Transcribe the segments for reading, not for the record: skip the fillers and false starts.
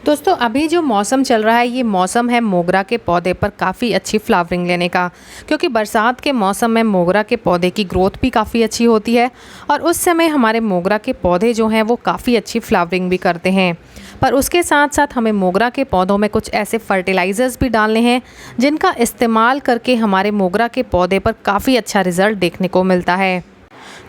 दोस्तों अभी जो मौसम चल रहा है ये मौसम है मोगरा के पौधे पर काफ़ी अच्छी फ्लावरिंग लेने का, क्योंकि बरसात के मौसम में मोगरा के पौधे की ग्रोथ भी काफ़ी अच्छी होती है और उस समय हमारे मोगरा के पौधे जो हैं वो काफ़ी अच्छी फ्लावरिंग भी करते हैं। पर उसके साथ साथ हमें मोगरा के पौधों में कुछ ऐसे फर्टिलाइज़र्स भी डालने हैं जिनका इस्तेमाल करके हमारे मोगरा के पौधे पर काफ़ी अच्छा रिज़ल्ट देखने को मिलता है।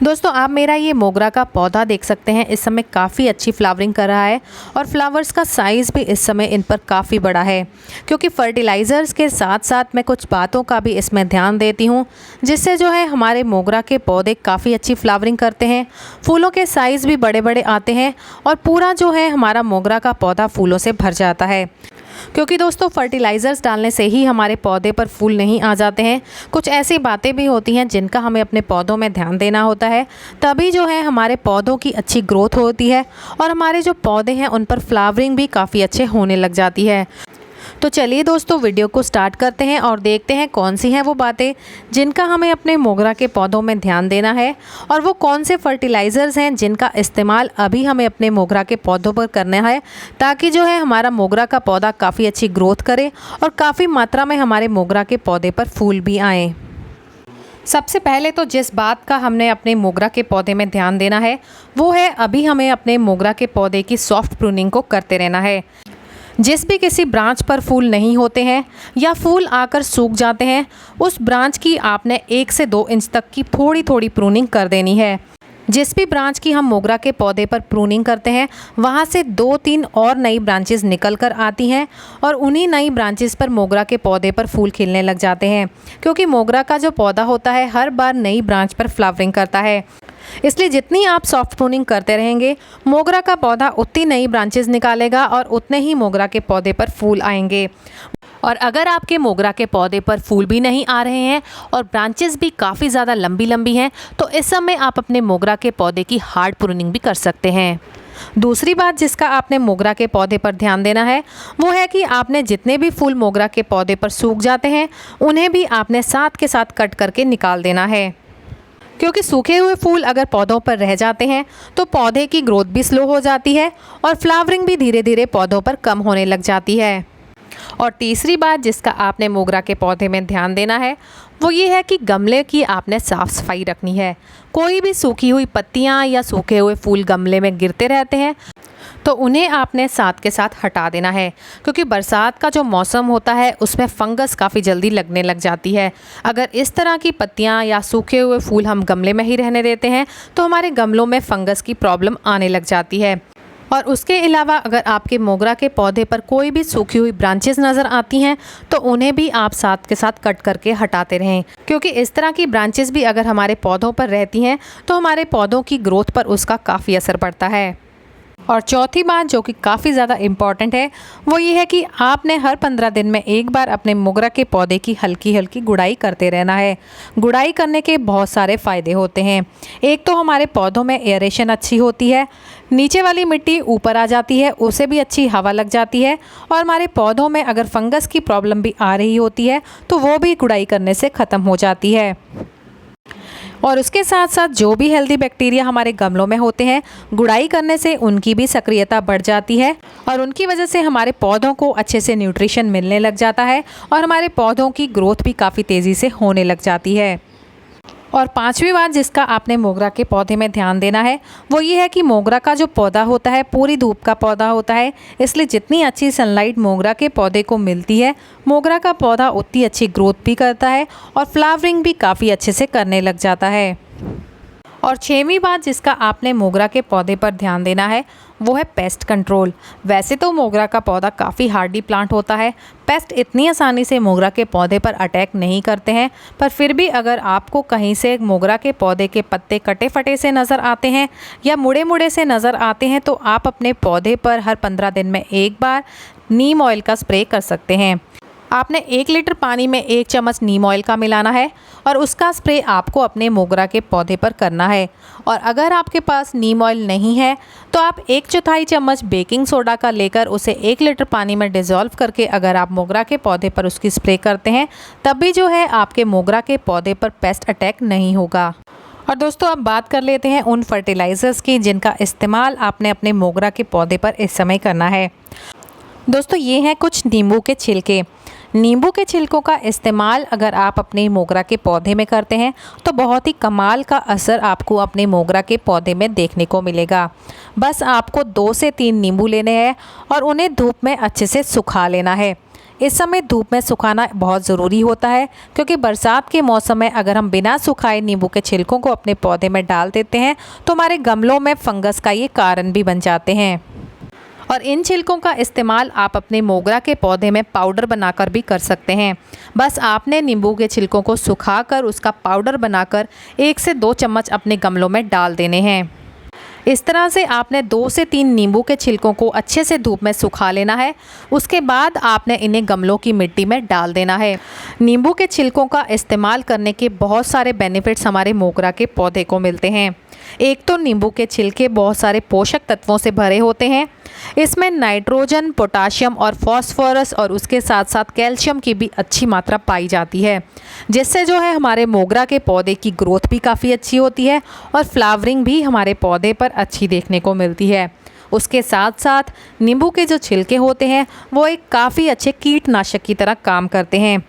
दोस्तों आप मेरा ये मोगरा का पौधा देख सकते हैं, इस समय काफ़ी अच्छी फ्लावरिंग कर रहा है और फ्लावर्स का साइज़ भी इस समय इन पर काफ़ी बड़ा है, क्योंकि फर्टिलाइज़र्स के साथ साथ मैं कुछ बातों का भी इसमें ध्यान देती हूँ जिससे जो है हमारे मोगरा के पौधे काफ़ी अच्छी फ्लावरिंग करते हैं, फूलों के साइज़ भी बड़े बड़े आते हैं और पूरा जो है हमारा मोगरा का पौधा फूलों से भर जाता है। क्योंकि दोस्तों फर्टिलाइज़र्स डालने से ही हमारे पौधे पर फूल नहीं आ जाते हैं, कुछ ऐसी बातें भी होती हैं जिनका हमें अपने पौधों में ध्यान देना होता है, तभी जो है हमारे पौधों की अच्छी ग्रोथ होती है और हमारे जो पौधे हैं उन पर फ्लावरिंग भी काफ़ी अच्छे होने लग जाती है। तो चलिए दोस्तों वीडियो को स्टार्ट करते हैं और देखते हैं कौन सी हैं वो बातें जिनका हमें अपने मोगरा के पौधों में ध्यान देना है और वो कौन से फर्टिलाइज़र्स हैं जिनका इस्तेमाल अभी हमें अपने मोगरा के पौधों पर करना है, ताकि जो है हमारा मोगरा का पौधा काफ़ी अच्छी ग्रोथ करे और काफ़ी मात्रा में हमारे मोगरा के पौधे पर फूल भी आएँ। सबसे पहले तो जिस बात का हमने अपने मोगरा के पौधे में ध्यान देना है वो है अभी हमें अपने मोगरा के पौधे की सॉफ्ट प्रूनिंग को करते रहना है। जिस भी किसी ब्रांच पर फूल नहीं होते हैं या फूल आकर सूख जाते हैं, उस ब्रांच की आपने 1 से 2 इंच तक की थोड़ी थोड़ी प्रूनिंग कर देनी है। जिस भी ब्रांच की हम मोगरा के पौधे पर प्रूनिंग करते हैं वहाँ से 2-3 और नई ब्रांचेस निकल कर आती हैं और उन्हीं नई ब्रांचेस पर मोगरा के पौधे पर फूल खिलने लग जाते हैं, क्योंकि मोगरा का जो पौधा होता है हर बार नई ब्रांच पर फ्लावरिंग करता है। इसलिए जितनी आप सॉफ्ट प्रूनिंग करते रहेंगे मोगरा का पौधा उतनी नई ब्रांचेस निकालेगा और उतने ही मोगरा के पौधे पर फूल आएंगे। और अगर आपके मोगरा के पौधे पर फूल भी नहीं आ रहे हैं और ब्रांचेस भी काफ़ी ज़्यादा लंबी लंबी हैं, तो इस समय आप अपने मोगरा के पौधे की हार्ड प्रूनिंग भी कर सकते हैं। दूसरी बात जिसका आपने मोगरा के पौधे पर ध्यान देना है वो है कि आपने जितने भी फूल मोगरा के पौधे पर सूख जाते हैं उन्हें भी आपने साथ के साथ कट करके निकाल देना है, क्योंकि सूखे हुए फूल अगर पौधों पर रह जाते हैं तो पौधे की ग्रोथ भी स्लो हो जाती है और फ्लावरिंग भी धीरे धीरे पौधों पर कम होने लग जाती है। और तीसरी बात जिसका आपने मोगरा के पौधे में ध्यान देना है वो ये है कि गमले की आपने साफ़ सफाई रखनी है। कोई भी सूखी हुई पत्तियां या सूखे हुए फूल गमले में गिरते रहते हैं तो उन्हें आपने साथ के साथ हटा देना है, क्योंकि बरसात का जो मौसम होता है उसमें फंगस काफ़ी जल्दी लगने लग जाती है। अगर इस तरह की पत्तियां या सूखे हुए फूल हम गमले में ही रहने देते हैं तो हमारे गमलों में फंगस की प्रॉब्लम आने लग जाती है। और उसके अलावा अगर आपके मोगरा के पौधे पर कोई भी सूखी हुई ब्रांचेस नज़र आती हैं तो उन्हें भी आप साथ के साथ कट करके हटाते रहें, क्योंकि इस तरह की ब्रांचेस भी अगर हमारे पौधों पर रहती हैं तो हमारे पौधों की ग्रोथ पर उसका काफ़ी असर पड़ता है। और चौथी बात जो कि काफ़ी ज़्यादा इम्पॉर्टेंट है वो ये है कि आपने हर 15 दिन में एक बार अपने मोगरा के पौधे की हल्की हल्की गुड़ाई करते रहना है। गुड़ाई करने के बहुत सारे फ़ायदे होते हैं। एक तो हमारे पौधों में एयरेशन अच्छी होती है, नीचे वाली मिट्टी ऊपर आ जाती है, उसे भी अच्छी हवा लग जाती है और हमारे पौधों में अगर फंगस की प्रॉब्लम भी आ रही होती है तो वो भी गुड़ाई करने से ख़त्म हो जाती है। और उसके साथ साथ जो भी हेल्दी बैक्टीरिया हमारे गमलों में होते हैं गुड़ाई करने से उनकी भी सक्रियता बढ़ जाती है और उनकी वजह से हमारे पौधों को अच्छे से न्यूट्रिशन मिलने लग जाता है और हमारे पौधों की ग्रोथ भी काफ़ी तेज़ी से होने लग जाती है। और पांचवी बात जिसका आपने मोगरा के पौधे में ध्यान देना है वो ये है कि मोगरा का जो पौधा होता है पूरी धूप का पौधा होता है, इसलिए जितनी अच्छी सनलाइट मोगरा के पौधे को मिलती है मोगरा का पौधा उतनी अच्छी ग्रोथ भी करता है और फ्लावरिंग भी काफ़ी अच्छे से करने लग जाता है। और 6वीं बात जिसका आपने मोगरा के पौधे पर ध्यान देना है वो है पेस्ट कंट्रोल। वैसे तो मोगरा का पौधा काफ़ी हार्डी प्लांट होता है, पेस्ट इतनी आसानी से मोगरा के पौधे पर अटैक नहीं करते हैं, पर फिर भी अगर आपको कहीं से मोगरा के पौधे के पत्ते कटे फटे से नज़र आते हैं या मुड़े मुड़े से नज़र आते हैं तो आप अपने पौधे पर हर 15 दिन में एक बार नीम ऑयल का स्प्रे कर सकते हैं। आपने 1 लीटर पानी में 1 चम्मच नीम ऑयल का मिलाना है और उसका स्प्रे आपको अपने मोगरा के पौधे पर करना है। और अगर आपके पास नीम ऑयल नहीं है तो आप 1/4 चम्मच बेकिंग सोडा का लेकर उसे 1 लीटर पानी में डिज़ोल्व करके अगर आप मोगरा के पौधे पर उसकी स्प्रे करते हैं तब भी जो है आपके मोगरा के पौधे पर पेस्ट अटैक नहीं होगा। और दोस्तों अब बात कर लेते हैं उन फर्टिलाइज़र्स की जिनका इस्तेमाल आपने अपने मोगरा के पौधे पर इस समय करना है। दोस्तों ये हैं कुछ नींबू के छिलके। नींबू के छिलकों का इस्तेमाल अगर आप अपने मोगरा के पौधे में करते हैं तो बहुत ही कमाल का असर आपको अपने मोगरा के पौधे में देखने को मिलेगा। बस आपको 2 से 3 नींबू लेने हैं और उन्हें धूप में अच्छे से सुखा लेना है। इस समय धूप में सुखाना बहुत ज़रूरी होता है, क्योंकि बरसात के मौसम में अगर हम बिना सुखाए नींबू के छिलकों को अपने पौधे में डाल देते हैं तो हमारे गमलों में फंगस का ये कारण भी बन जाते हैं। और इन छिलकों का इस्तेमाल आप अपने मोगरा के पौधे में पाउडर बनाकर भी कर सकते हैं। बस आपने नींबू के छिलकों को सुखाकर उसका पाउडर बनाकर 1 से 2 चम्मच अपने गमलों में डाल देने हैं। इस तरह से आपने 2 से 3 नींबू के छिलकों को अच्छे से धूप में सुखा लेना है। उसके बाद आपने इन्हें गमलों की मिट्टी में डाल देना है। नींबू के छिलकों का इस्तेमाल करने के बहुत सारे बेनिफिट्स हमारे मोगरा के पौधे को मिलते हैं। एक तो नींबू के छिलके बहुत सारे पोषक तत्वों से भरे होते हैं। इसमें नाइट्रोजन, पोटाशियम और फॉस्फोरस और उसके साथ साथ कैल्शियम की भी अच्छी मात्रा पाई जाती है, जिससे जो है हमारे मोगरा के पौधे की ग्रोथ भी काफ़ी अच्छी होती है और फ्लावरिंग भी हमारे पौधे पर अच्छी देखने को मिलती है। उसके साथ साथ नींबू के जो छिलके होते हैं वो एक काफ़ी अच्छे कीटनाशक की तरह काम करते हैं।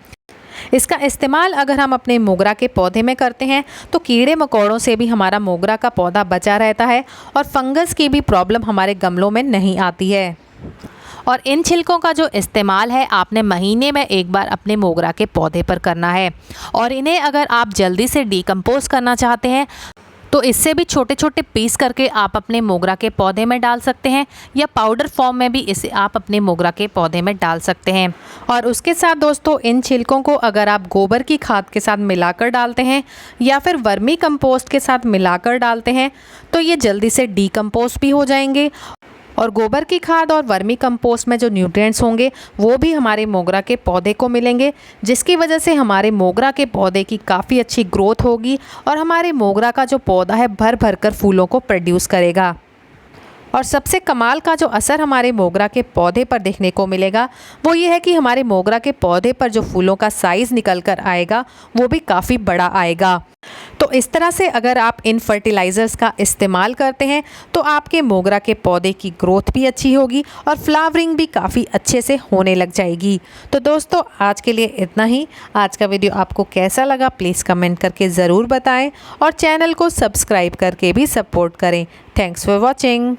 इसका इस्तेमाल अगर हम अपने मोगरा के पौधे में करते हैं तो कीड़े मकोड़ों से भी हमारा मोगरा का पौधा बचा रहता है और फंगस की भी प्रॉब्लम हमारे गमलों में नहीं आती है। और इन छिलकों का जो इस्तेमाल है आपने महीने में 1 बार अपने मोगरा के पौधे पर करना है। और इन्हें अगर आप जल्दी से डिकम्पोज करना चाहते हैं तो इससे भी छोटे छोटे पीस करके आप अपने मोगरा के पौधे में डाल सकते हैं, या पाउडर फॉर्म में भी इसे आप अपने मोगरा के पौधे में डाल सकते हैं। और उसके साथ दोस्तों इन छिलकों को अगर आप गोबर की खाद के साथ मिलाकर डालते हैं या फिर वर्मी कंपोस्ट के साथ मिलाकर डालते हैं तो ये जल्दी से डिकम्पोज भी हो जाएंगे। और गोबर की खाद और वर्मी कंपोस्ट में जो न्यूट्रिएंट्स होंगे वो भी हमारे मोगरा के पौधे को मिलेंगे, जिसकी वजह से हमारे मोगरा के पौधे की काफ़ी अच्छी ग्रोथ होगी और हमारे मोगरा का जो पौधा है भर भर कर फूलों को प्रोड्यूस करेगा। और सबसे कमाल का जो असर हमारे मोगरा के पौधे पर देखने को मिलेगा वो ये है कि हमारे मोगरा के पौधे पर जो फूलों का साइज़ निकल कर आएगा वो भी काफ़ी बड़ा आएगा। तो इस तरह से अगर आप इन फर्टिलाइज़र्स का इस्तेमाल करते हैं तो आपके मोगरा के पौधे की ग्रोथ भी अच्छी होगी और फ्लावरिंग भी काफ़ी अच्छे से होने लग जाएगी। तो दोस्तों आज के लिए इतना ही। आज का वीडियो आपको कैसा लगा प्लीज़ कमेंट करके ज़रूर बताएं और चैनल को सब्सक्राइब करके भी सपोर्ट करें। Thanks for watching.